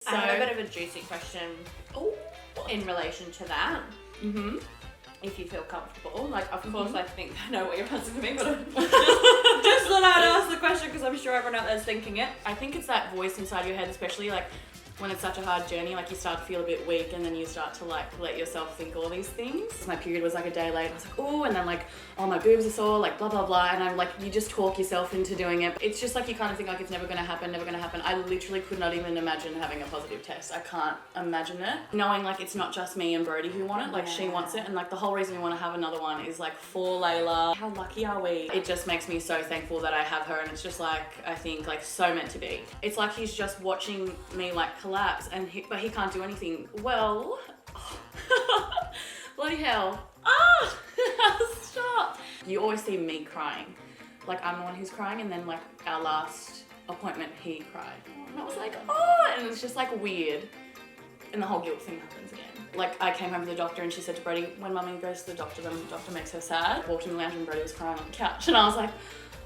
So, I have a bit of a juicy question in relation to that. If you feel comfortable. Like, of course, I think I know what you're answering me, but just thought I'd ask the question because I'm sure everyone out there's thinking it. I think it's that voice inside your head, especially like when it's such a hard journey, like you start to feel a bit weak and then you start to like let yourself think all these things. My period was like a day late and I was like, oh, and then like, oh, my boobs are sore, like blah, blah, blah. And I'm like, you just talk yourself into doing it. It's just like, you kind of think like it's never going to happen, never going to happen. I literally could not even imagine having a positive test. I can't imagine it. Knowing like it's not just me and Brody who want it, like she wants it. And like the whole reason we want to have another one is like for Layla. How lucky are we? It just makes me so thankful that I have her, and it's just like, I think like so meant to be. It's like he's just watching me like collapse but he can't do anything. Well, bloody hell. Stop. You always see me crying. Like I'm the one who's crying, and then like our last appointment, he cried. And I was like, oh, and it's just like weird. And the whole guilt thing happens again. Like I came home from the doctor and she said to Brody, when mummy goes to the doctor, then the doctor makes her sad. I walked in the lounge and Brody was crying on the couch, and I was like,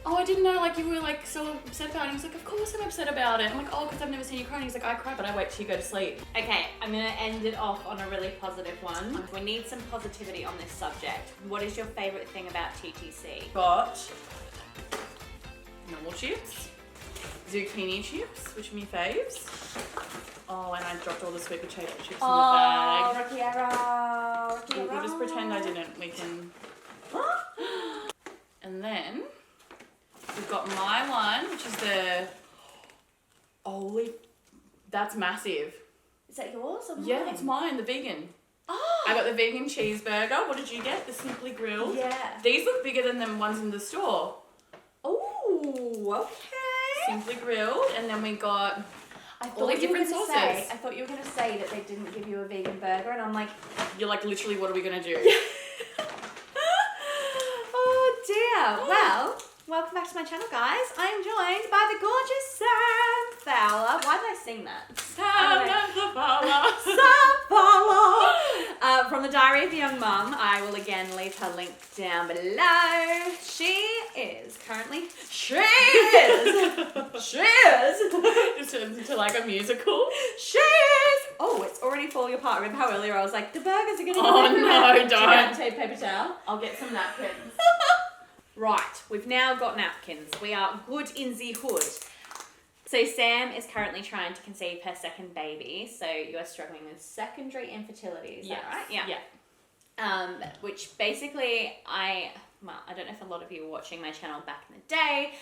oh, I didn't know like you were like so upset about it. And he's like, of course I'm upset about it. I'm like, oh, because I've never seen you cry. And he's like, I cry, but I wait till you go to sleep. Okay, I'm gonna end it off on a really positive one. We need some positivity on this subject. What is your favourite thing about TTC? Got normal chips, zucchini chips, which are my faves. Oh, and I dropped all the sweet potato chips in the bag. We'll just pretend I didn't. We can. And then we've got my one, which is the holy. That's massive. Is that yours or mine? Yeah, that's mine. The vegan. Oh. I got the vegan cheeseburger. What did you get? The Simply Grilled. Yeah. These look bigger than the ones in the store. Oh, okay. Simply Grilled, and then we got all the different sauces. I thought you were gonna say that they didn't give you a vegan burger, and I'm like, you're like, literally, what are we gonna do? oh dear. Well, welcome back to my channel, guys. I'm joined by the gorgeous Sam Fowler. Why did I sing that? Sam Fowler. Sam Fowler. From the Diary of a Young Mum. I will again leave her link down below. She is currently. It turns into like a musical. Oh, it's already falling apart. Remember how earlier I was like, the burgers are gonna go Oh everywhere. no, Do you don't. want paper towel? I'll get some napkins. Right, we've now got napkins. We are good in the hood. So Sam is currently trying to conceive her second baby. So you are struggling with secondary infertility, is that right? Yeah. Which basically I don't know if a lot of you were watching my channel back in the day.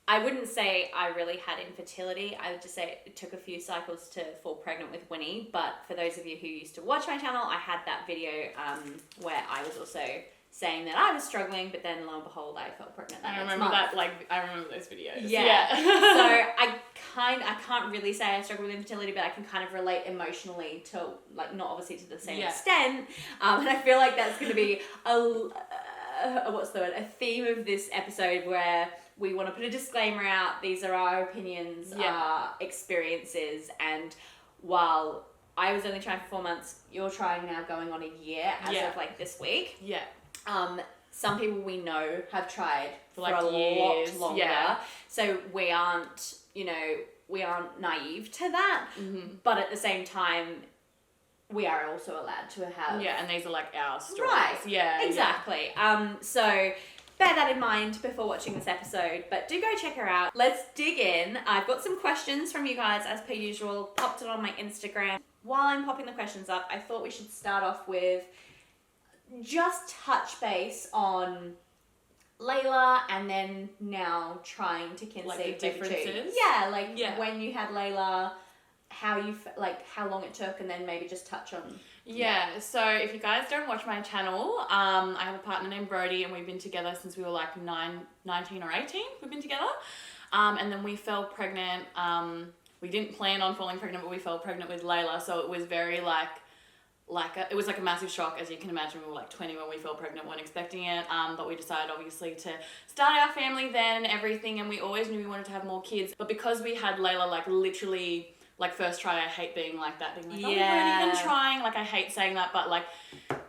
I wouldn't say I really had infertility. I would just say it took a few cycles to fall pregnant with Winnie. But for those of you who used to watch my channel, I had that video where I was also saying that I was struggling, but then lo and behold, I fell pregnant. I remember that, like, I remember those videos. Yeah. So I can't really say I struggle with infertility, but I can kind of relate emotionally to, like, not obviously to the same extent. And I feel like that's going to be a theme of this episode where we want to put a disclaimer out. These are our opinions, our experiences, and while I was only trying for 4 months, you're trying now going on a year as of like this week. Yeah. Some people we know have tried for like a years. lot longer. Yeah. So we aren't naive to that. Mm-hmm. But at the same time, we are also allowed to have... Yeah, and these are like our stories. Right. Yeah. Exactly. Yeah. So bear that in mind before watching this episode, but do go check her out. Let's dig in. I've got some questions from you guys as per usual. Popped it on my Instagram. While I'm popping the questions up, I thought we should start off with just touch base on Layla and then now trying to conceive. Like the differences? Yeah, when you had Layla, how long it took, and then maybe just touch on... Yeah, so if you guys don't watch my channel, I have a partner named Brody, and we've been together since we were like 19 or 18, we've been together. And then we fell pregnant. We didn't plan on falling pregnant, but we fell pregnant with Layla, so it was very it was like a massive shock, as you can imagine. We were like 20 when we fell pregnant, weren't expecting it, but we decided obviously to start our family then and everything, and we always knew we wanted to have more kids. But because we had Layla like literally, like first try, I hate being like that, being like, oh, we weren't even trying, like I hate saying that, but like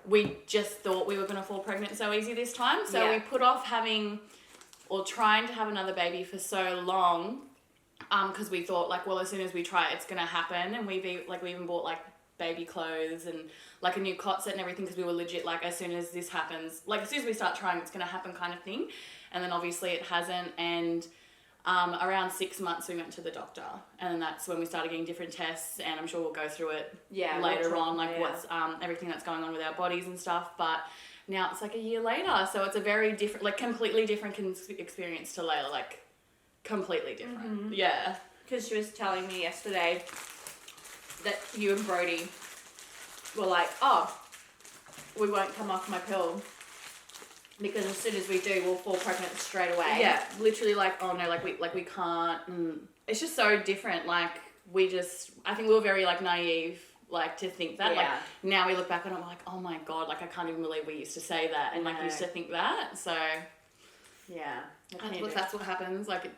we just thought we were going to fall pregnant so easy this time. So we put off trying to have another baby for so long. because we thought like, well, as soon as we try it, it's gonna happen, and we even bought like baby clothes and like a new cot set and everything, because we were legit like, as soon as this happens, like as soon as we start trying, it's gonna happen kind of thing. And then obviously it hasn't, and around 6 months we went to the doctor, and then that's when we started getting different tests, and I'm sure we'll go through it later on, like what's everything that's going on with our bodies and stuff. But now it's like a year later, so it's a very different, like completely different experience to Layla, like completely different. Yeah. Because she was telling me yesterday that you and Brody were like, oh, we won't come off my pill because as soon as we do, we'll fall pregnant straight away. Yeah, literally like, oh no, we can't. It's just so different. Like I think we were very like naive, like to think that. Like now we look back on it, we're like, oh my God, like I can't even believe we used to say that and like used to think that. So yeah, that's what happens. Like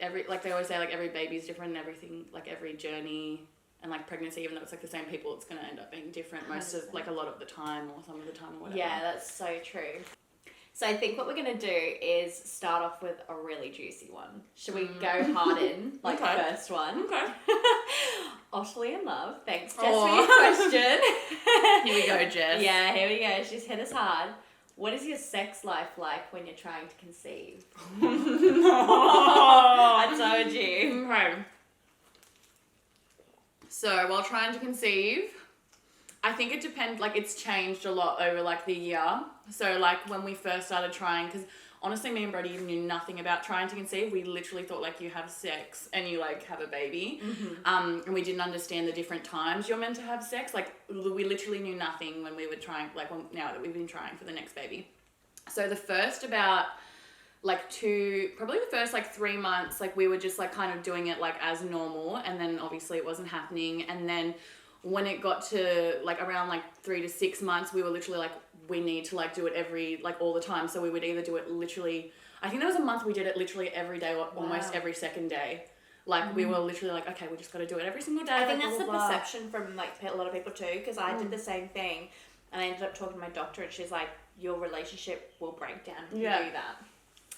every, like they always say, like every baby's different and everything, like every journey and like pregnancy, even though it's like the same people, it's going to end up being different most of, like a lot of the time or some of the time or whatever. Yeah, that's so true. So I think what we're going to do is start off with a really juicy one. Should we go hard in, like first one? Okay. Utterly in love. Thanks, Jess, for your question. Here we go, Jess. Yeah, here we go. She's hit us hard. What is your sex life like when you're trying to conceive? I told you. Okay. So while trying to conceive, I think it depends, like it's changed a lot over like the year. So like when we first started trying, because honestly me and Brody knew nothing about trying to conceive. We literally thought like you have sex and you like have a baby. And we didn't understand the different times you're meant to have sex. Like we literally knew nothing when we were trying, like now that we've been trying for the next baby. So the first about probably the first like 3 months, like we were just like kind of doing it like as normal, and then obviously it wasn't happening. And then when it got to like around like 3 to 6 months, we were literally like, we need to like do it all the time. So we would either do it literally, I think there was a month we did it literally every day or almost every second day. Like we were literally like, okay, we just got to do it every single day. I think that's the perception from like a lot of people too, because I did the same thing, and I ended up talking to my doctor, and she's like, your relationship will break down if you do that.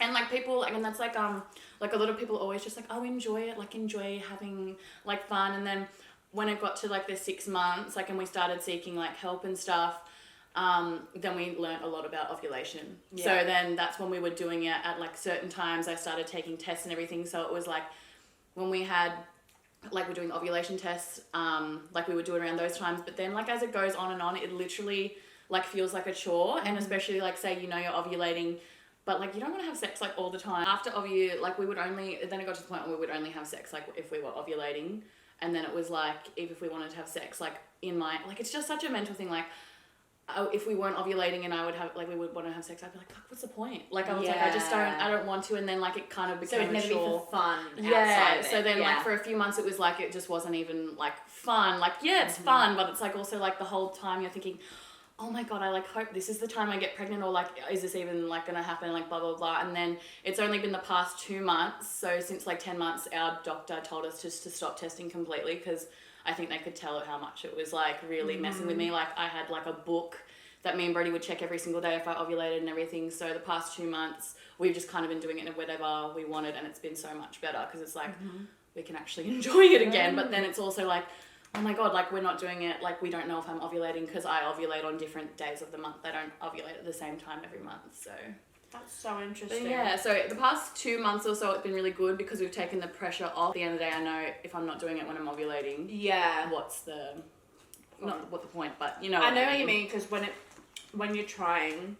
And like people, like, and that's like a lot of people always just like, oh, enjoy it, like enjoy having like fun. And then when it got to like the 6 months, like, and we started seeking like help and stuff, then we learned a lot about ovulation. So then that's when we were doing it at like certain times. I started taking tests and everything. So it was like when we had, like we're doing ovulation tests, like we would do it around those times. But then like as it goes on and on, it literally like feels like a chore. And especially like say, you're ovulating, but like you don't want to have sex like all the time. After like we would only, then it got to the point where we would only have sex like if we were ovulating. And then it was like, even if we wanted to have sex, like in my, like it's just such a mental thing. Like if we weren't ovulating and I would have, like we would want to have sex, I'd be like, fuck, what's the point? Like I was like, I don't want to. And then like it kind of became so it'd never be for fun. Yeah. So then like for a few months it was like, it just wasn't even like fun. Like, yeah, it's fun, but it's like also like the whole time you're thinking, oh my God, I like hope this is the time I get pregnant, or like, is this even like gonna happen? Like blah, blah, blah. And then it's only been the past 2 months. So since like 10 months, our doctor told us just to stop testing completely, because I think they could tell how much it was like really messing with me. Like I had like a book that me and Brody would check every single day if I ovulated and everything. So the past 2 months, we've just kind of been doing it in whatever we wanted, and it's been so much better because it's like, we can actually enjoy it again. But then it's also like, oh my God, like we're not doing it, like we don't know if I'm ovulating, because I ovulate on different days of the month. I don't ovulate at the same time every month, so. That's so interesting. But yeah, so the past 2 months or so, it's been really good because we've taken the pressure off. At the end of the day, I know if I'm not doing it when I'm ovulating, what's the, not what the point, but you know. I know what you mean, because when you're trying,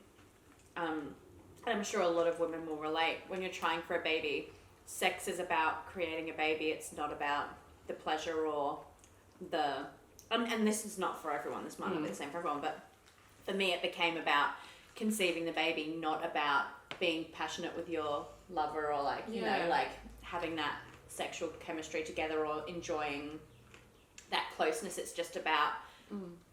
and I'm sure a lot of women will relate, when you're trying for a baby, sex is about creating a baby. It's not about the pleasure or and this is not for everyone, this might not be the same for everyone, but for me it became about conceiving the baby, not about being passionate with your lover or like, you know, like having that sexual chemistry together or enjoying that closeness. It's just about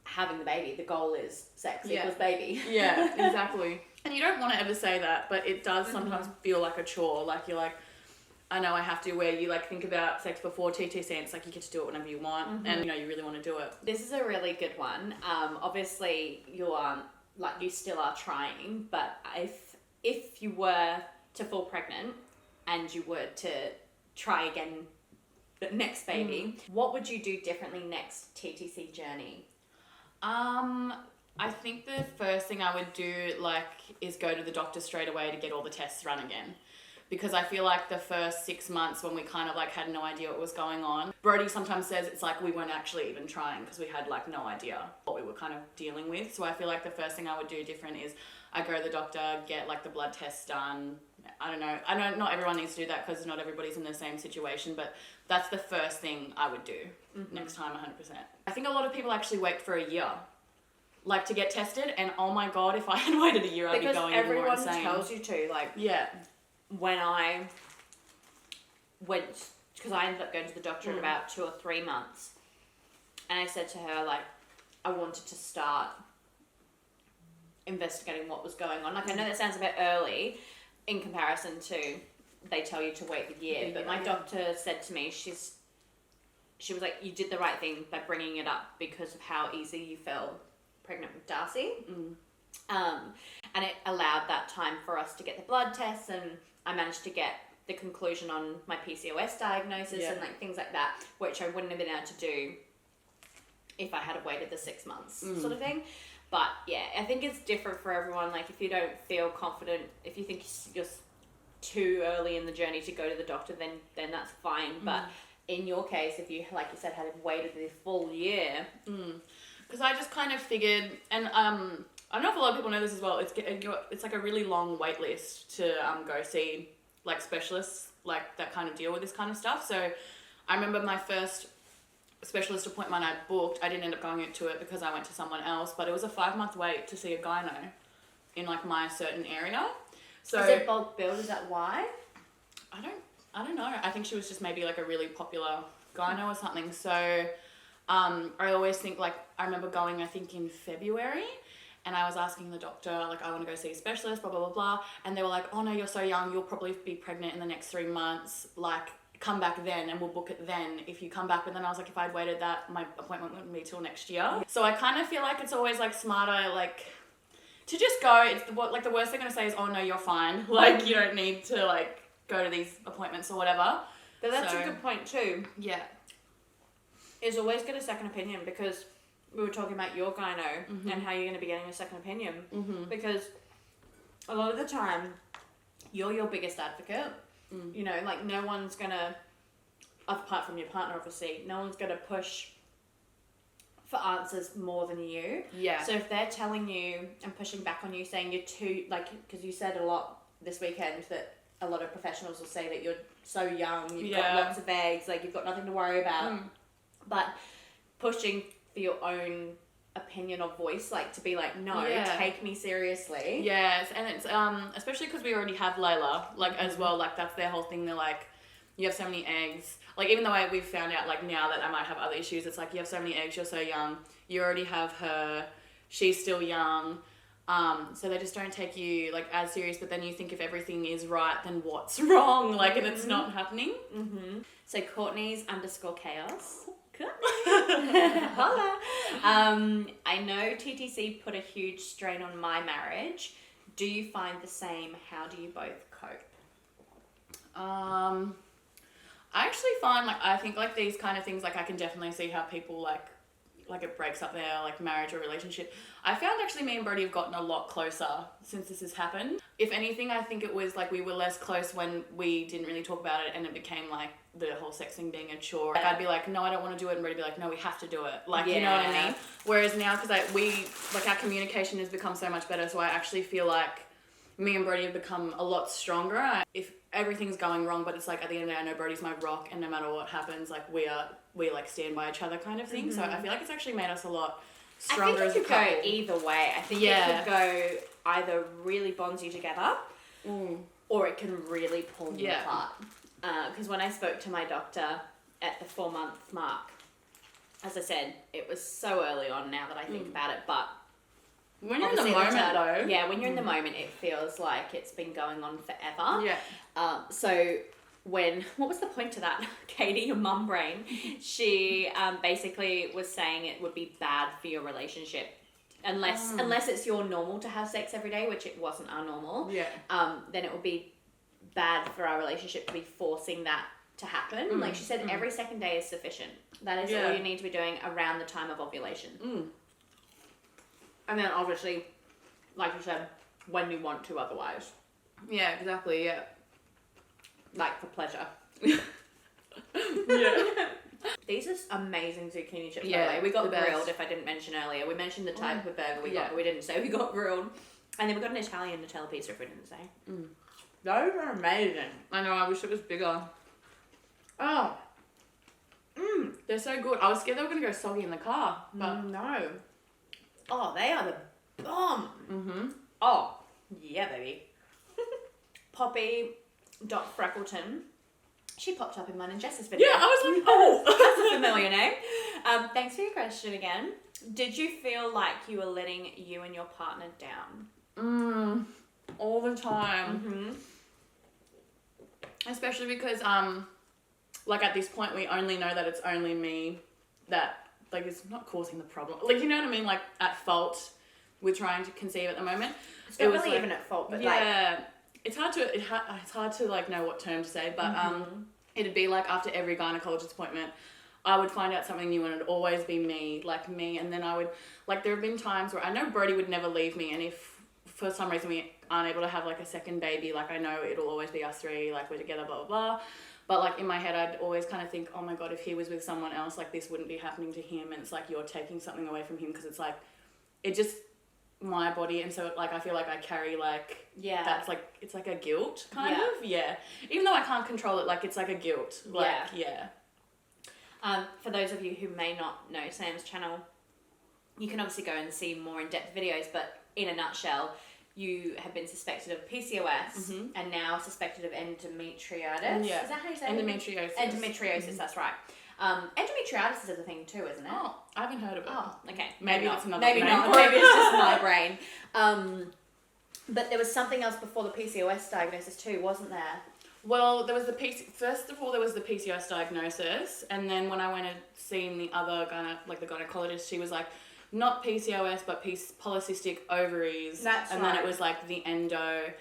having the baby. The goal is sex equals baby. Yeah, exactly. And you don't want to ever say that, but it does sometimes feel like a chore. Like you're like, I know I have to, where you like think about sex before TTC, and it's like you get to do it whenever you want, and you know you really want to do it. This is a really good one. Obviously you aren't, like you still are trying, but if you were to fall pregnant and you were to try again the next baby, what would you do differently next TTC journey? I think the first thing I would do, like, is go to the doctor straight away to get all the tests run again. Because I feel like the first 6 months when we kind of like had no idea what was going on, Brody sometimes says it's like we weren't actually even trying because we had like no idea what we were kind of dealing with. So I feel like the first thing I would do different is I go to the doctor, get like the blood tests done. I know not everyone needs to do that because not everybody's in the same situation, but that's the first thing I would do next time, 100%. I think a lot of people actually wait for a year, like, to get tested, and oh my god, if I had waited a year, I'd be going even more insane. Because everyone tells you to, like, yeah. When I went, because I ended up going to the doctor in about 2 or 3 months, and I said to her, like, I wanted to start investigating what was going on. Like, I know that sounds a bit early in comparison to they tell you to wait the year, but my doctor said to me, she was like, you did the right thing by bringing it up because of how easy you fell pregnant with Darcy. And it allowed that time for us to get the blood tests, and I managed to get the conclusion on my PCOS diagnosis and like things like that, which I wouldn't have been able to do if I had waited the 6 months sort of thing. But yeah, I think it's different for everyone. Like, if you don't feel confident, if you think you're too early in the journey to go to the doctor, then that's fine. But in your case, if you, like you said, had waited the full year, because I just kind of figured, and I don't know if a lot of people know this as well, it's like a really long wait list to go see like specialists like that kind of deal with this kind of stuff. So I remember my first specialist appointment I booked, I didn't end up going to it because I went to someone else, but it was a 5-month wait to see a gyno in like my certain area. So is it bulk billed? Is that why? I don't know. I think she was just maybe like a really popular gyno or something. So I always think, like, I remember going, I think in February, and I was asking the doctor, like, I want to go see a specialist, blah, blah, blah, blah. And they were like, oh no, you're so young, you'll probably be pregnant in the next 3 months. Like, come back then and we'll book it then if you come back. But then I was like, if I'd waited that, my appointment wouldn't be till next year. So I kind of feel like it's always like smarter, like, to just go. It's the worst they're going to say is, oh no, you're fine. Like, you don't need to like go to these appointments or whatever. But that's a good point too. Yeah. Is always get a second opinion, because we were talking about your gyno and how you're going to be getting a second opinion. Because a lot of the time, you're your biggest advocate. You know, like, no one's going to, apart from your partner obviously, no one's going to push for answers more than you. Yeah. So if they're telling you and pushing back on you, saying you're too, like, because you said a lot this weekend that a lot of professionals will say that you're so young, you've got lots of eggs, like, you've got nothing to worry about. But pushing for your own opinion or voice, like, to be like, no, take me seriously. Yes, and it's especially because we already have Layla, like, as well, like, that's their whole thing. They're like, you have so many eggs. Like, even though we've found out, like, now that I might have other issues, it's like, you have so many eggs, you're so young, you already have her, she's still young. So they just don't take you, like, as serious, but then you think if everything is right, then what's wrong? Like, and it's not happening. So Courtney's _chaos. Holla. I know TTC put a huge strain on my marriage. Do you find the same? How do you both cope? I actually find, like, I think, like, these kind of things, like, I can definitely see how people, like it breaks up their, like, marriage or relationship. I found actually me and Brody have gotten a lot closer since this has happened. If anything, I think it was, like, we were less close when we didn't really talk about it, and it became, like, the whole sex thing being a chore. Like, I'd be like, no, I don't want to do it, and Brody would be like, no, we have to do it. Like, you know what I mean? Whereas now, because our communication has become so much better, so I actually feel like me and Brody have become a lot stronger. If everything's going wrong, but it's like, at the end of the day, I know Brody's my rock, and no matter what happens, like, we like stand by each other kind of thing. So I feel like it's actually made us a lot stronger as a couple. I think it could go either way. I think it could go either really bonds you together, or it can really pull you apart. Because when I spoke to my doctor at the 4-month mark, as I said, it was so early on now that I think about it, but when you're in the moment, though. Yeah, when you're in the moment, it feels like it's been going on forever. Yeah. So what was the point to that? Katie, your mum brain, she basically was saying it would be bad for your relationship unless it's your normal to have sex every day, which it wasn't our normal. Then it would be bad for our relationship to be forcing that to happen. Like she said, every second day is sufficient. That is all you need to be doing around the time of ovulation. And then obviously, like you said, when you want to otherwise. Yeah, exactly, yeah. Like for pleasure. Yeah. These are amazing zucchini chips, by Yeah, the way. We got the best. grilled, if I didn't mention earlier. We mentioned the type of burger we got, Yeah. but we didn't say we got grilled. And then we got an Italian Nutella pizza, if we didn't say. Those are amazing. I know, I wish it was bigger. Oh. They're so good. I was scared they were going to go soggy in the car, but... No. Oh, they are the bomb. Oh, yeah, baby. Poppy.Freckleton. She popped up in mine and Jess's video. Yeah, I was like, oh! That's a familiar name. Thanks for your question again. Did you feel like you were letting you and your partner down? All the time. Especially because, like at this point, we only know that it's only me that, like, is not causing the problem. Like, you know what I mean? Like, at fault with trying to conceive at the moment. It's not really even at fault, but yeah. It's hard to like know what term to say, but it'd be like after every gynecologist appointment, I would find out something new and it'd always be me, and then I would, like, there have been times where I know Brody would never leave me, and if for some reason we aren't able to have like a second baby, like I know it'll always be us three, like we're together, blah, blah, blah. But like in my head, I'd always kind of think, oh my God, if he was with someone else, like this wouldn't be happening to him, and it's like you're taking something away from him, because it's like, it just, my body, and so like I feel like I carry like that's like, it's like a guilt kind of even though I can't control it, like it's like a guilt, like for those of you who may not know Sam's channel, you can obviously go and see more in-depth videos, but in a nutshell, you have been suspected of PCOS and now suspected of endometriosis. Is that how you say it? Endometriosis, that's right. Endometriosis is a thing too, isn't it? Oh, I haven't heard of it. Oh, okay. Maybe it's another Maybe name. not. Maybe it's just my brain. But there was something else before the PCOS diagnosis too, wasn't there? Well, there was first of all, there was the PCOS diagnosis, and then when I went and seen the other the gynecologist, she was like, not PCOS, but polycystic ovaries. That's and right. then it was like the endo,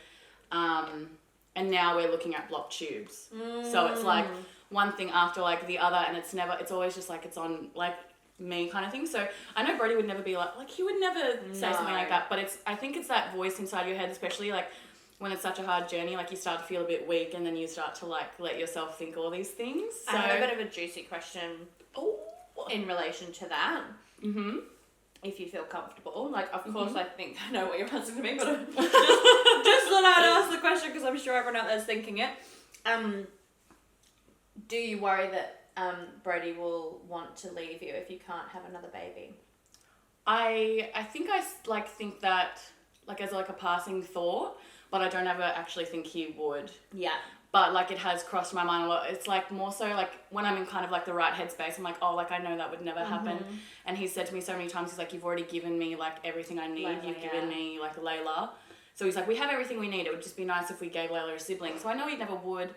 and now we're looking at blocked tubes. So it's like one thing after like the other, and it's always just like it's on like me kind of thing. So I know Brody would never be like he would never say something like that, but I think it's that voice inside your head, especially like when it's such a hard journey, like you start to feel a bit weak, and then you start to like let yourself think all these things. So, I have a bit of a juicy question in relation to that. If you feel comfortable. Like, of course, I think I know what you're answering to me, but just thought I'd ask the question because I'm sure everyone out there's thinking it. Do you worry that Brody will want to leave you if you can't have another baby? I think I like think that like as like a passing thought, but I don't ever actually think he would. Yeah. But like it has crossed my mind a lot. It's like more so like when I'm in kind of like the right headspace, I'm like, oh, like I know that would never happen. And he's said to me so many times, he's like, you've already given me like everything I need. You've given me like Layla. So he's like, we have everything we need. It would just be nice if we gave Layla a sibling. So I know he never would,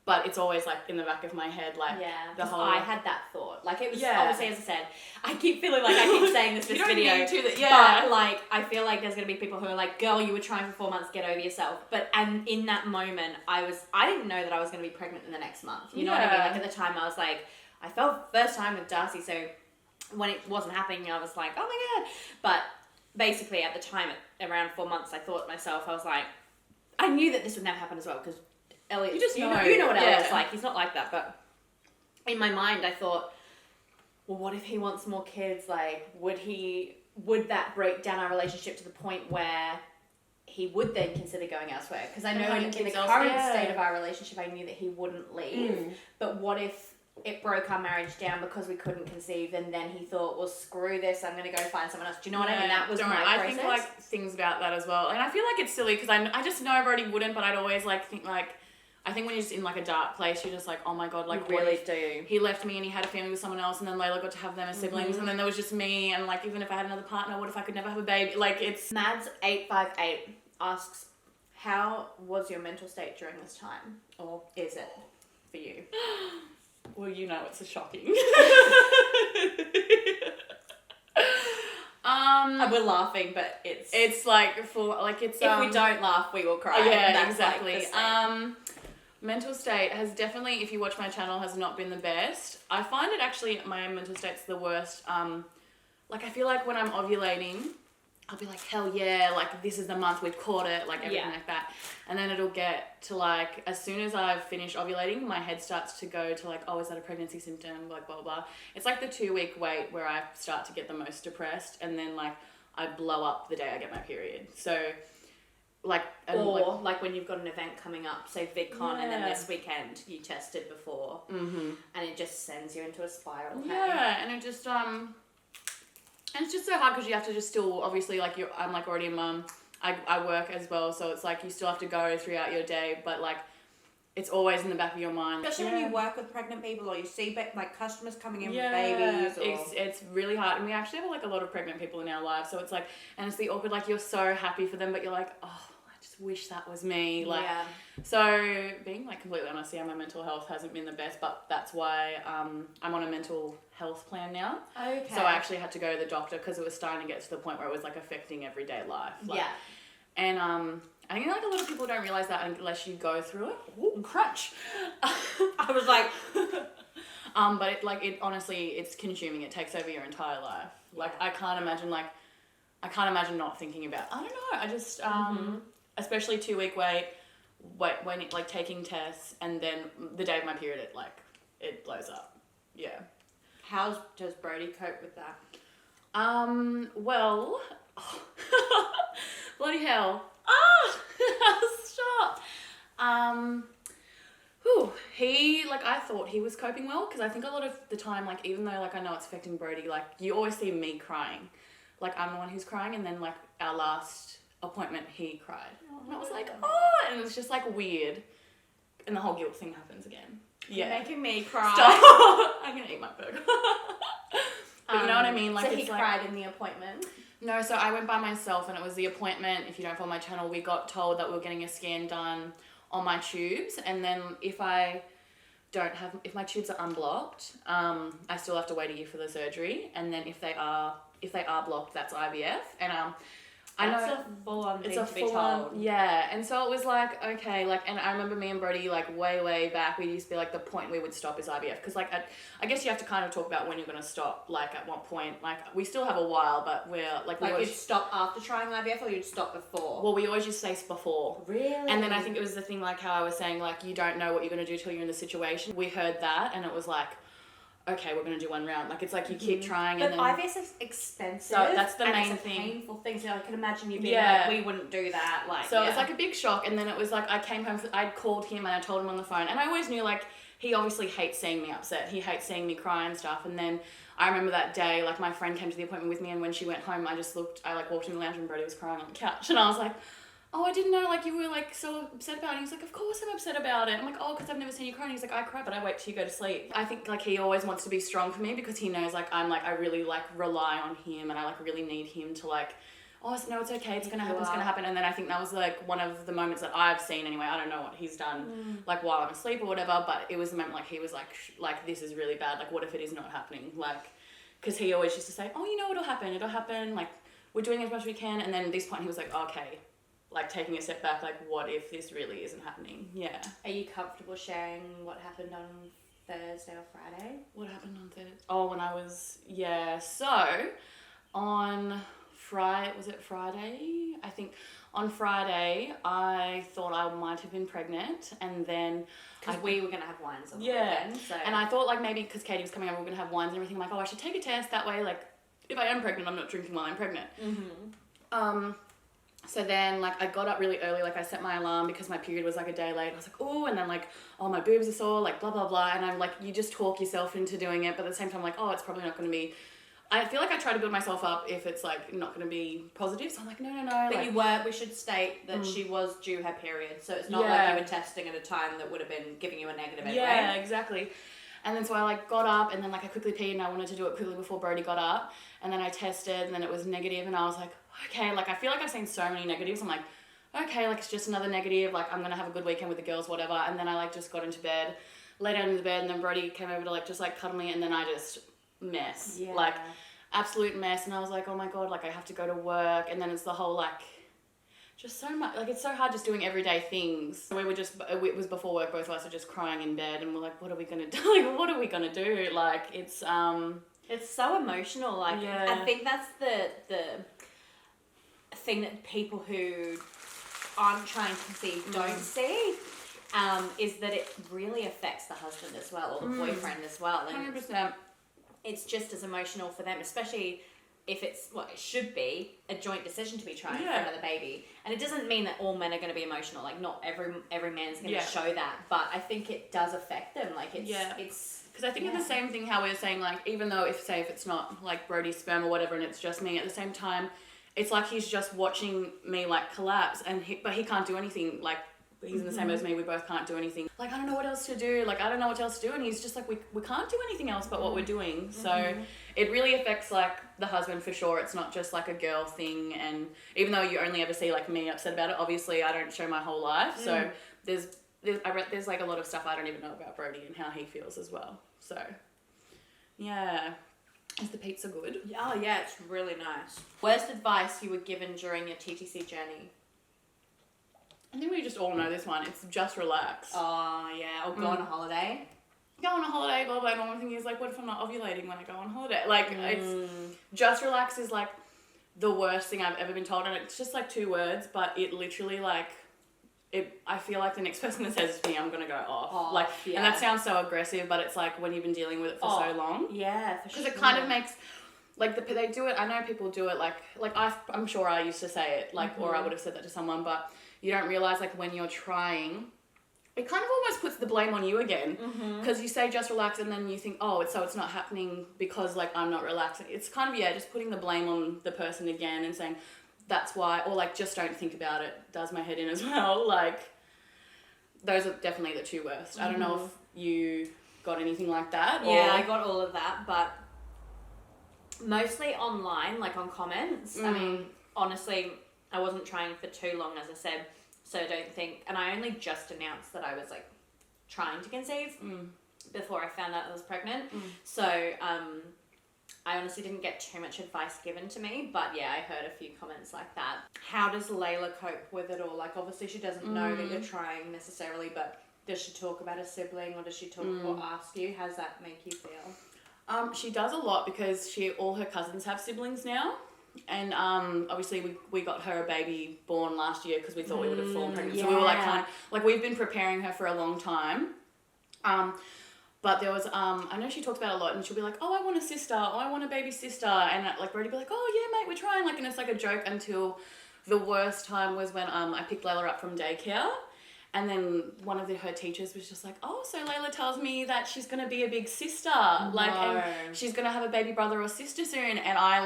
but it's always like in the back of my head, like the whole. I had that thought. Like it was obviously, as I said, I keep feeling like I keep saying this you don't video. Need to, But like I feel like there's gonna be people who are like, girl, you were trying for 4 months, get over yourself. And in that moment, I didn't know that I was gonna be pregnant in the next month. You know what I mean? Like at the time, I was like, I felt first time with Darcy, so when it wasn't happening, I was like, oh my God. But basically at the time, at around 4 months, I thought to myself, I was like, I knew that this would never happen as well because Elliot, you know what Elliot's like. He's not like that, but in my mind, I thought, well, what if he wants more kids? Like, would that break down our relationship to the point where he would then consider going elsewhere? Because I know in the current state of our relationship, I knew that he wouldn't leave. But what if it broke our marriage down because we couldn't conceive, and then he thought, well, screw this, I'm going to go find someone else. Do you know what I mean? That was my process. I think like things about that as well. And I feel like it's silly because I just know I already wouldn't, but I'd always like think like, I think when you're just in like a dark place, you're just like, oh my God, like you really do. He left me and he had a family with someone else, and then Layla got to have them as siblings, and then there was just me, and like even if I had another partner, what if I could never have a baby? Like it's Mads858 asks, how was your mental state during this time, or is it for you? Well, you know, it's a shocking. We're laughing, but it's like for like it's if we don't laugh, we will cry. Yeah, that's exactly. Like mental state has definitely, if you watch my channel, has not been the best. I find it actually, my mental state's the worst. Like I feel like when I'm ovulating, I'll be like, hell yeah, like this is the month, we've caught it, like everything like that. And then it'll get to like, as soon as I've finished ovulating, my head starts to go to like, oh, is that a pregnancy symptom? Like blah, blah, blah. It's like the 2-week wait where I start to get the most depressed, and then like I blow up the day I get my period. So like, or like when you've got an event coming up, say VidCon, and then this weekend you tested before, and it just sends you into a spiral. Yeah, and it just and it's just so hard because you have to just still, obviously, like I'm like already a mum. I work as well, so it's like you still have to go throughout your day, but like it's always in the back of your mind. Especially when you work with pregnant people, or you see like customers coming in with babies. Or... It's really hard, and we actually have like a lot of pregnant people in our lives, so it's like, and it's the awkward, like you're so happy for them, but you're like, oh, I just wish that was me. Like, so being like completely honest, my mental health hasn't been the best, but that's why I'm on a mental health plan now. Okay. So I actually had to go to the doctor because it was starting to get to the point where it was like affecting everyday life. Like, and I think like a lot of people don't realize that unless you go through it. Ooh, crunch. I was like, but it honestly, it's consuming. It takes over your entire life. Like I can't imagine not thinking about. I don't know. I just especially 2-week wait when it, like taking tests, and then the day of my period it blows up. Yeah. how does Brody cope with that? Well, bloody hell. Stop. He, like, I thought he was coping well, because I think a lot of the time, like, even though, like, I know it's affecting Brody, like, you always see me crying. Like, I'm the one who's crying, and then, like, our last appointment, he cried. And I was like, oh, and it was just, like, weird. And the whole guilt thing happens again. You're making me cry. Stop. I'm gonna eat my burger. But you know what I mean? Like, so he it's cried in the appointment? No, so I went by myself, and it was the appointment. If you don't follow my channel, we got told that we were getting a scan done on my tubes, and then if my tubes are unblocked, I still have to wait a year for the surgery, and then if they are blocked, that's IVF, and That's a full-on thing to be told. Yeah, and so it was like, okay, like, and I remember me and Brody, like, way back, we used to be like, the point we would stop is IVF, because, like, I guess you have to kind of talk about when you're going to stop, like, at what point, like, we still have a while, but we're, like, you'd stop after trying IVF, or you'd stop before? Well, we always used to say before. Really? And then I think it was the thing, like, how I was saying, like, you don't know what you're going to do till you're in the situation. We heard that, and it was like, okay, we're going to do one round. Like, it's like you keep trying, but and then... IVF is expensive. So that's the main it's a thing. painful thing. So I can imagine you being like, we wouldn't do that. Like, so it's like a big shock, and then it was like, I came home, I'd called him, and I told him on the phone, and I always knew, like, he obviously hates seeing me upset. He hates seeing me cry and stuff, and then I remember that day, like, my friend came to the appointment with me, and when she went home, I walked in the lounge, and Brody was crying on the couch, and I was like, oh, I didn't know, like, you were, like, so upset about it. He was like, of course I'm upset about it. I'm like, oh, because I've never seen you cry. And he's like, I cry, but I wait till you go to sleep. I think, like, he always wants to be strong for me, because he knows, like, I really, like, rely on him, and I, like, really need him to, like, oh, no, it's okay, it's gonna happen. And then I think that was, like, one of the moments that I've seen anyway. I don't know what he's done, like, while I'm asleep or whatever, but it was the moment, like, he was like, this is really bad. Like, what if it is not happening? Like, because he always used to say, oh, you know, it'll happen. Like, we're doing as much as we can. And then at this point, he was like, okay. Like, taking a step back, like, what if this really isn't happening? Yeah. Are you comfortable sharing what happened on Thursday or Friday? What happened on Thursday? Oh, when I was... Yeah, so, on Friday... Was it Friday? I think on Friday, I thought I might have been pregnant, and then... Because we were going to have wines on the weekend, so... And I thought, like, maybe because Katie was coming over, we were going to have wines and everything. I'm like, oh, I should take a test. That way, like, if I am pregnant, I'm not drinking while I'm pregnant. So then, like, I got up really early, like, I set my alarm because my period was, like, a day late. I was like, oh, and then, like, oh, my boobs are sore, like, blah, blah, blah. And I'm like, you just talk yourself into doing it. But at the same time, like, oh, it's probably not going to be... I feel like I try to build myself up if it's, like, not going to be positive. So I'm like, no. But like, we should state that she was due her period. So it's not like you were testing at a time that would have been giving you a negative anyway. Yeah, exactly. And then so I, like, got up, and then, like, I quickly peed, and I wanted to do it quickly before Brody got up. And then I tested, and then it was negative, and I was like, okay, like, I feel like I've seen so many negatives. I'm like, okay, like, it's just another negative, like, I'm gonna have a good weekend with the girls, whatever. And then I, like, just got into bed, lay down in the bed, and then Brody came over to, like, just, like, cuddle me, and then I just mess. Yeah. Like, absolute mess. And I was like, oh my God, like, I have to go to work. And then it's the whole, like, just so much, like it's so hard just doing everyday things. We were just, it was before work, both of us are just crying in bed and we're like, what are we gonna do? Like, what are we gonna do? Like, it's so emotional. Like, I think that's the thing that people who aren't trying to conceive don't see, is that it really affects the husband as well, or the boyfriend as well. And 100%. It's just as emotional for them, especially if it's what it should be, a joint decision to be trying for another baby. And it doesn't mean that all men are going to be emotional. Like, not every man's going to show that, but I think it does affect them. Like, it's because I think it's the same thing how we're saying, like, even though if it's not like Brody's sperm or whatever and it's just me, at the same time it's like he's just watching me like collapse, and but he can't do anything. Like, he's in the same as me, we both can't do anything. Like, I don't know what else to do, like I don't know what else to do, and he's just like, we can't do anything else but what we're doing. So it really affects like the husband for sure. It's not just like a girl thing, and even though you only ever see like me upset about it, obviously I don't show my whole life, so there's like a lot of stuff I don't even know about Brody and how he feels as well. So yeah. Is the pizza good? Oh yeah, it's really nice. Worst advice you were given during your TTC journey? I think we just all know this one. It's just relax. Oh yeah, or go on a holiday. Go on a holiday, blah blah. And one thing is like, what if I'm not ovulating when I go on holiday? Like, it's just relax is like the worst thing I've ever been told, and it's just like 2 words, but it literally like I feel like the next person that says it to me, I'm gonna go off. Like, and that sounds so aggressive, but it's like when you've been dealing with it for so long. Yeah, for sure. Because it kind of makes, like, they do it. I know people do it. Like I'm sure I used to say it, like, or I would have said that to someone, but you don't realize like when you're trying, it kind of almost puts the blame on you again, because you say just relax, and then you think, oh, it's not happening because like I'm not relaxing. It's kind of just putting the blame on the person again and saying, that's why, or like just don't think about it, does my head in as well. Like, those are definitely the 2 worst. I don't know if you got anything like that. Yeah, I got all of that, but mostly online, like on comments. I mean, honestly, I wasn't trying for too long, as I said, so I don't think, and I only just announced that I was like trying to conceive before I found out I was pregnant. So I honestly didn't get too much advice given to me, but yeah, I heard a few comments like that. How does Layla cope with it all? Like, obviously she doesn't know that you're trying necessarily, but does she talk about a sibling, or does she talk or ask you? How does that make you feel? She does a lot because all her cousins have siblings now. And obviously we got her a baby born last year because we thought we would have fallen pregnant. So we were like we've been preparing her for a long time. But there was, I know she talked about it a lot, and she'll be like, oh, I want a sister, oh, I want a baby sister. And like Brody be like, oh yeah, mate, we're trying. Like, and it's like a joke, until the worst time was when I picked Layla up from daycare. And then one of her teachers was just like, oh, so Layla tells me that she's going to be a big sister. Like, and she's going to have a baby brother or sister soon. And I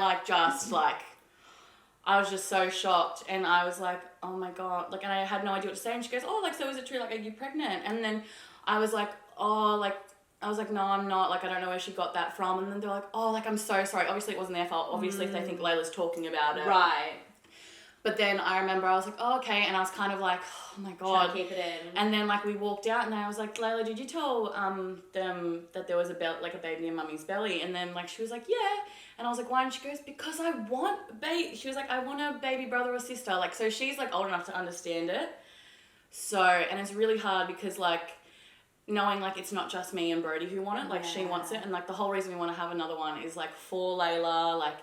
I was just so shocked. And I was like, oh my God. Like, and I had no idea what to say. And she goes, oh, like, so is it true? Like, are you pregnant? And then I was like, oh, like, I was like, no, I'm not. Like, I don't know where she got that from. And then they're like, oh, like, I'm so sorry. Obviously, it wasn't their fault. Obviously, if they think Layla's talking about it. Right. But then I remember I was like, oh, okay. And I was kind of like, oh my God. Trying to keep it in. And then like we walked out, and I was like, Layla, did you tell them that there was a baby in mummy's belly? And then like she was like, yeah. And I was like, why? And she goes, because I want a baby. She was like, I want a baby brother or sister. Like, so she's like old enough to understand it. So, and it's really hard because like knowing like it's not just me and Brody who want it. Like she wants it. And like the whole reason we want to have another one is like for Layla, like.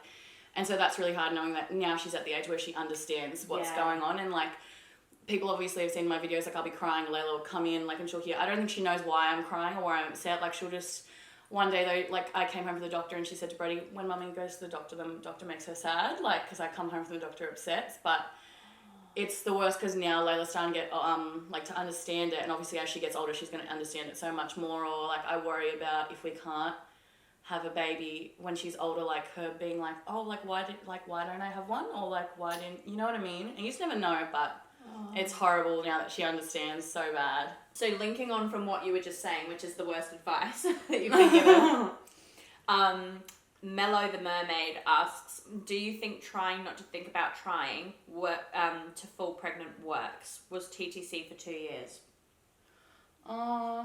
And so that's really hard, knowing that now she's at the age where she understands what's going on. And like, people obviously have seen my videos, like I'll be crying, Layla will come in, like, and she'll hear, I don't think she knows why I'm crying or why I'm upset. Like, she'll just, one day though, like I came home from the doctor and she said to Brody, when mummy goes to the doctor makes her sad, like, because I come home from the doctor upset. But it's the worst because now Layla's starting to get, like, to understand it. And obviously as she gets older, she's going to understand it so much more. Or like, I worry about if we can't have a baby when she's older, like her being like, oh, like why don't I have one? Or like, why didn't, you know what I mean? And you just never know, but it's horrible now that she understands so bad. So linking on from what you were just saying, which is the worst advice that you've been given, Mello the Mermaid asks, do you think trying not to think about trying to fall pregnant works? Was TTC for 2 years? I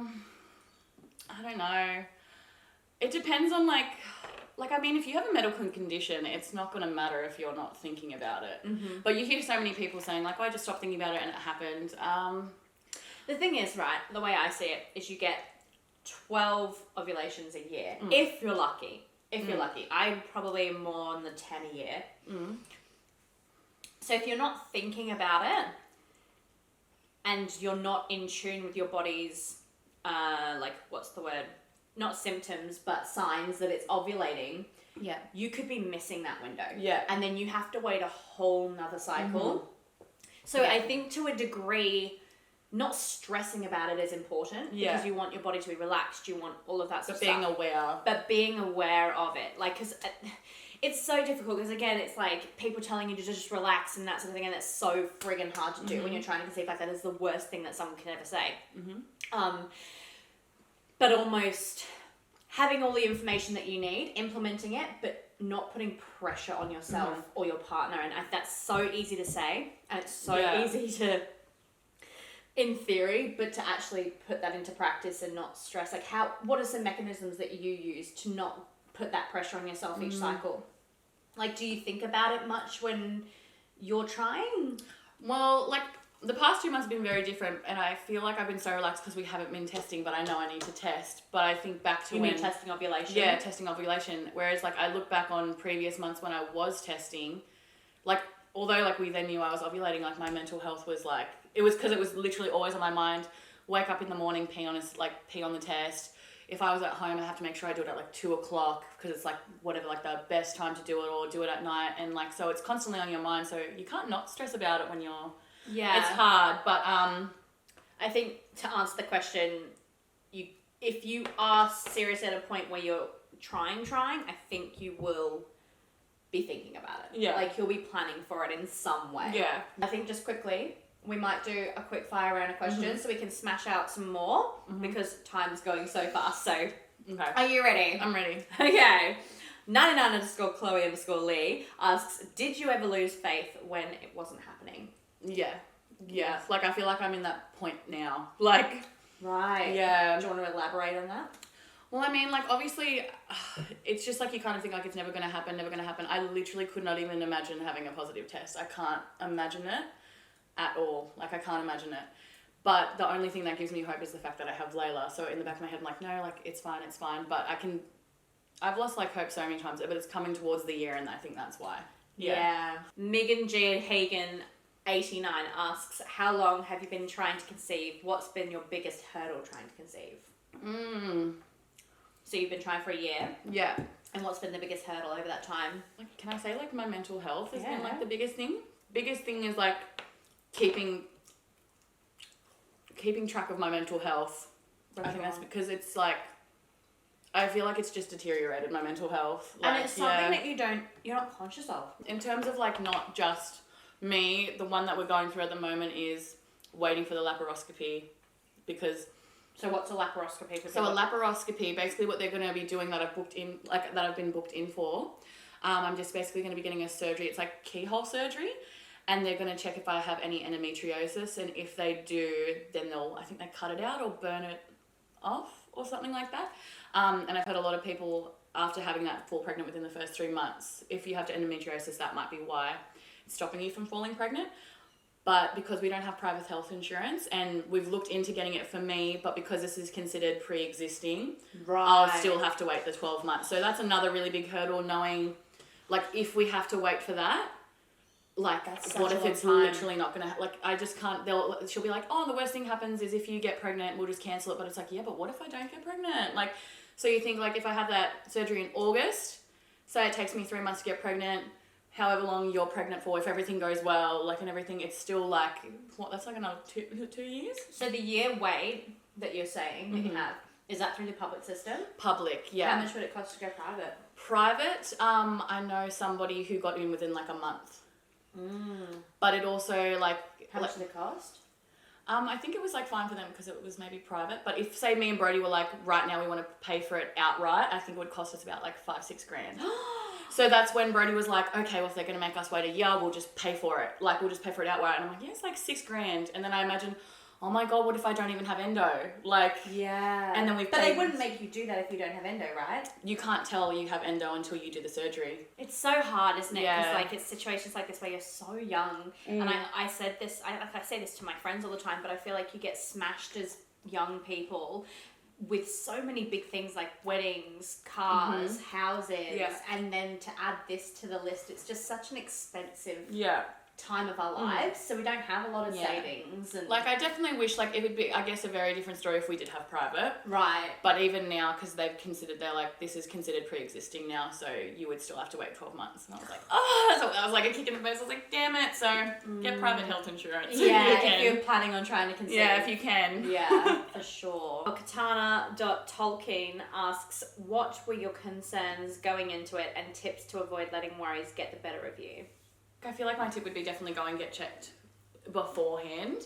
don't know. It depends on like, like, I mean, if you have a medical condition, it's not going to matter if you're not thinking about it. Mm-hmm. But you hear so many people saying, like, oh, I just stopped thinking about it and it happened. The thing is, right, the way I see it is you get 12 ovulations a year, if you're lucky. If you're lucky. I'm probably more on the 10 a year. So if you're not thinking about it and you're not in tune with your body's, like, what's the word? Not symptoms, but signs that it's ovulating, Yeah. you could be missing that window. Yeah. And then you have to wait a whole nother cycle. So I think to a degree, not stressing about it is important because you want your body to be relaxed. You want all of that sort of But being stuff. aware. But being aware of it. Like, because it's so difficult because, again, it's like people telling you to just relax and that sort of thing, and it's so friggin' hard to do when you're trying to conceive. Like, that is the worst thing that someone can ever say. But almost having all the information that you need, implementing it, but not putting pressure on yourself or your partner. And that's so easy to say, and it's so easy to, in theory, but to actually put that into practice and not stress. Like, what are some mechanisms that you use to not put that pressure on yourself each cycle? Like, do you think about it much when you're trying? Well, like, the past 2 months have been very different, and I feel like I've been so relaxed because we haven't been testing, but I know I need to test. But I think back to You when... mean testing ovulation? Yeah, testing ovulation. Whereas, like, I look back on previous months when I was testing, like, although, like, we then knew I was ovulating, like, my mental health was, like... It was because it was literally always on my mind. Wake up in the morning, pee on the test. If I was at home, I have to make sure I do it at, like, 2 o'clock because it's, like, whatever, like, the best time to do it, or do it at night. And, like, so it's constantly on your mind, so you can't not stress about it when you're... Yeah. It's hard, but I think to answer the question, if you are serious at a point where you're trying, I think you will be thinking about it. Yeah. Like, you'll be planning for it in some way. yeah. I think just quickly, we might do a quick fire round of questions so we can smash out some more because time's going so fast. So, Okay. are you ready? I'm ready. Okay. 99_Chloe_Lee asks, did you ever lose faith when it wasn't happening? Yeah. Yeah. Like, I feel like I'm in that point now. Like... Right. Yeah. Do you want to elaborate on that? Well, I mean, like, obviously, it's just like you kind of think, like, it's never going to happen. I literally could not even imagine having a positive test. I can't imagine it at all. Like, I can't imagine it. But the only thing that gives me hope is the fact that I have Layla. So in the back of my head, I'm like, no, like, it's fine. But I've lost, like, hope so many times, but it's coming towards the year, and I think that's why. Yeah. Megan G. Hagen 89 asks, how long have you been trying to conceive? What's been your biggest hurdle trying to conceive? So you've been trying for a year. Yeah. And what's been the biggest hurdle over that time? Like, can I say, like, my mental health has been, like, the biggest thing? Biggest thing is, like, keeping track of my mental health. I think that's because it's, like, I feel like it's just deteriorated my mental health. Like, and it's something that you're not conscious of. In terms of, like, not just me, the one that we're going through at the moment is waiting for the laparoscopy because... So what's a laparoscopy? So a laparoscopy, basically what they're going to be doing that I've been booked in for, I'm just basically going to be getting a surgery. It's like keyhole surgery, and they're going to check if I have any endometriosis, and if they do, then I think they cut it out or burn it off or something like that. And I've heard a lot of people after having that fall pregnant within the first 3 months. If you have endometriosis, that might be why it's stopping you from falling pregnant. But because we don't have private health insurance, and we've looked into getting it for me, but because this is considered pre-existing, I'll still have to wait the 12 months. So that's another really big hurdle, knowing, like, if we have to wait for that, like, what if it's literally not going to... Like, I just can't... She'll be like, oh, the worst thing happens is if you get pregnant, we'll just cancel it. But it's like, yeah, but what if I don't get pregnant? Like, so you think, like, if I have that surgery in August, say it takes me 3 months to get pregnant... However long you're pregnant for, if everything goes well, like, and everything, it's still like, what, that's like another 2 years? So the year wait that you're saying that you have, is that through the public system? Public, yeah. How much would it cost to go private? Private, I know somebody who got in within like a month. But it also, like... How much did it cost? I think it was like fine for them because it was maybe private. But if, say, me and Brody were like, right now we want to pay for it outright, I think it would cost us about like 5-6 grand. So that's when Brody was like, okay, well, if they're going to make us wait a year, we'll just pay for it. Like, we'll just pay for it outright. And I'm like, yeah, it's like 6 grand. And then I imagine, oh my God, what if I don't even have endo? Like, Yeah. and then we've But they taken- wouldn't make you do that if you don't have endo, right? you can't tell you have endo until you do the surgery. It's so hard, isn't it? Because Yeah. like it's situations like this where you're so young, and I said this, I say this to my friends all the time, but I feel like you get smashed as young people with so many big things like weddings, cars, houses, and then to add this to the list, it's just such an expensive time of our lives, so we don't have a lot of savings. And Like, I definitely wish, like, it would be, I guess, a very different story if we did have private. right. But even now, because they've considered, they're like, this is considered pre-existing now, so you would still have to wait 12 months. And I was like, oh, so I was like a kick in the face. I was like, damn it. So get private health insurance. Yeah, if you can. if you're planning on trying to conceive. Yeah, if you can. Yeah, for sure. Katana.Tolkien asks, what were your concerns going into it and tips to avoid letting worries get the better of you? I feel like my tip would be definitely go and get checked beforehand.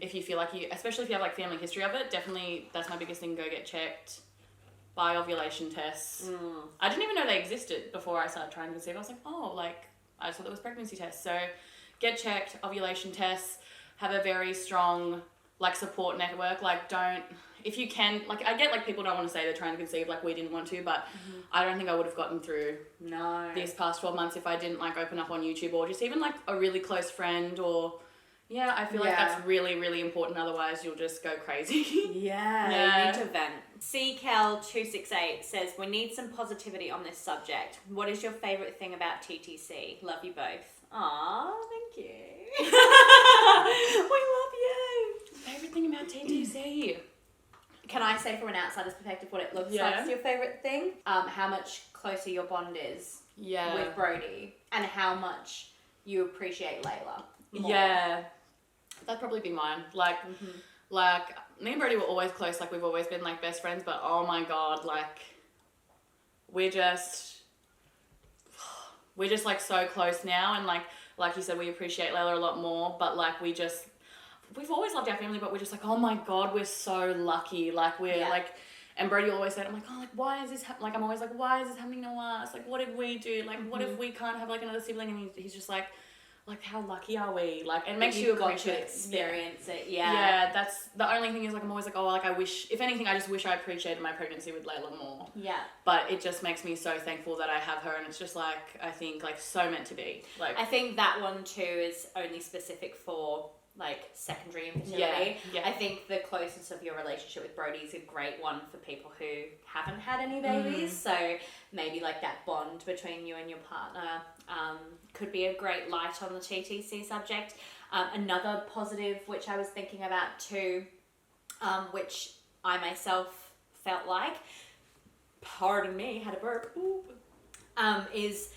If you feel like you, especially if you have like family history of it, definitely that's my biggest thing, go get checked. Buy ovulation tests. I didn't even know they existed before I started trying to conceive. I was like, oh, like, I just thought there was pregnancy tests. So get checked, ovulation tests, have a very strong like support network. Like, don't, if you can, like, I get like people don't want to say they're trying to conceive, like we didn't want to, but I don't think I would have gotten through these past 12 months if I didn't like open up on YouTube or just even like a really close friend or I feel like that's really, really important. Otherwise you'll just go crazy. You need to vent. CKel268 says, we need some positivity on this subject. What is your favourite thing about TTC? Love you both. Aw, thank you. We love you. Favorite thing about TTC? Can I say from an outsider's perspective what it looks like is your favourite thing? How much closer your bond is with Brody and how much you appreciate Layla more. Yeah. That'd probably be mine. Like, like, me and Brody were always close. Like, we've always been, like, best friends. But, oh, my God, like, we're just, like, so close now. And, like you said, we appreciate Layla a lot more. But, like, we've always loved our family. But we're just like, oh, my God, we're so lucky. Like, we're, like, and Brody always said, I'm like, oh, like, why is this happening? Like, I'm always like, why is this happening to us? Like, what did we do? Like, what if we can't have, like, another sibling? And he's just like, how lucky are we? Like, it makes you appreciate experience it. Yeah, that's the only thing is, like, I'm always like, oh, like, I wish, if anything, I just wish I appreciated my pregnancy with Layla more. Yeah. But it just makes me so thankful that I have her, and it's just, like, I think, like, so meant to be. Like, I think that one, too, is only specific for, like, secondary infertility. Yeah. I think the closeness of your relationship with Brody is a great one for people who haven't had any babies. So maybe, like, that bond between you and your partner could be a great light on the TTC subject. Another positive, which I was thinking about too, which I myself felt like, pardon me, had a burp, is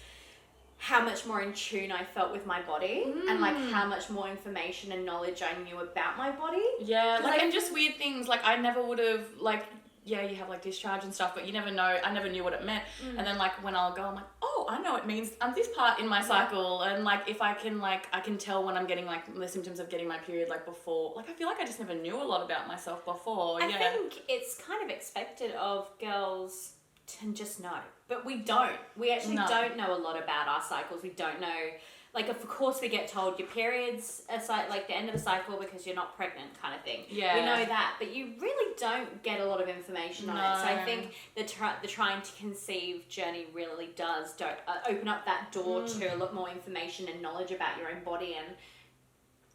how much more in tune I felt with my body and like how much more information and knowledge I knew about my body. Yeah, like, and just weird things, like, I never would have, like, yeah, you have, like, discharge and stuff, but you never know, I never knew what it meant. And then, like, when I'll go, I'm like, oh, I know it means this part in my cycle, and, like, if I can, like, I can tell when I'm getting, like, the symptoms of getting my period, like, before, like, I feel like I just never knew a lot about myself before. I think it's kind of expected of girls to just know, but we don't. We actually don't know a lot about our cycles. We don't know, like, of course we get told your period's like the end of the cycle because you're not pregnant kind of thing. Yeah. We know that, but you really don't get a lot of information on it. So I think the trying to conceive journey really does open up that door to a lot more information and knowledge about your own body and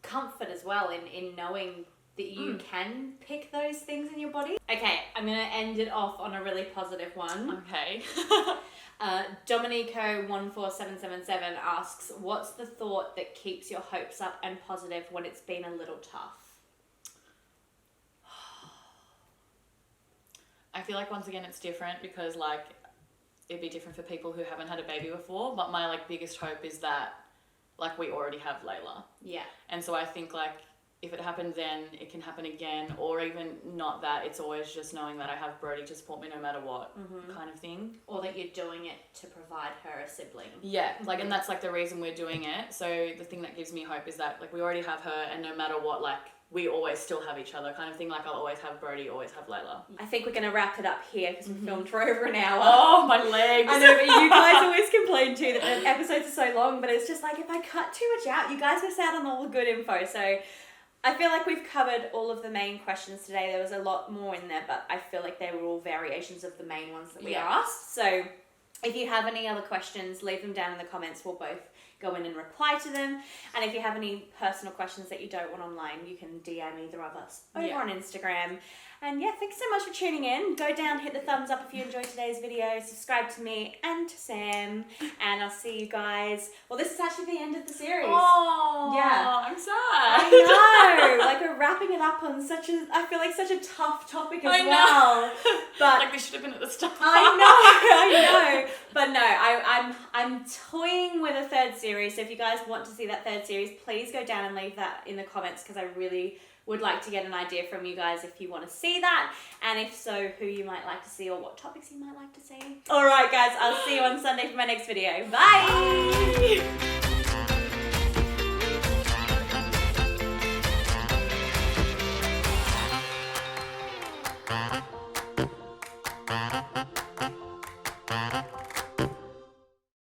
comfort as well in knowing that you can pick those things in your body. Okay, I'm going to end it off on a really positive one. Okay. Dominico14777 asks, what's the thought that keeps your hopes up and positive when it's been a little tough? I feel like, once again, it's different because, like, it'd be different for people who haven't had a baby before, but my, like, biggest hope is that, like, we already have Layla. Yeah. And so I think, like, if it happened then, it can happen again, or even not that, it's always just knowing that I have Brody to support me no matter what kind of thing. Or that you're doing it to provide her a sibling. Yeah, like, and that's, like, the reason we're doing it. So the thing that gives me hope is that, like, we already have her, and no matter what, like, we always still have each other kind of thing. Like, I'll always have Brody, always have Layla. I think we're going to wrap it up here because we've filmed for over an hour. Oh, my legs. I know, but you guys always complain too that the episodes are so long, but it's just like, if I cut too much out, you guys miss out on all the good info. So I feel like we've covered all of the main questions today. There was a lot more in there, but I feel like they were all variations of the main ones that we asked. So if you have any other questions, leave them down in the comments. We'll both go in and reply to them. And if you have any personal questions that you don't want online, you can DM either of us over on Instagram. And yeah, thanks so much for tuning in. Go down, hit the thumbs up if you enjoyed today's video. Subscribe to me and to Sam. And I'll see you guys. Well, this is actually the end of the series. Oh, yeah. I'm sad. I know. Like, we're wrapping it up on I feel like such a tough topic as well. But like this should have been at the start. I know. But no, I'm toying with a third series. So if you guys want to see that third series, please go down and leave that in the comments, because I really would like to get an idea from you guys if you want to see that, and if so, who you might like to see or what topics you might like to see. All right, guys, I'll see you on Sunday for my next video. Bye.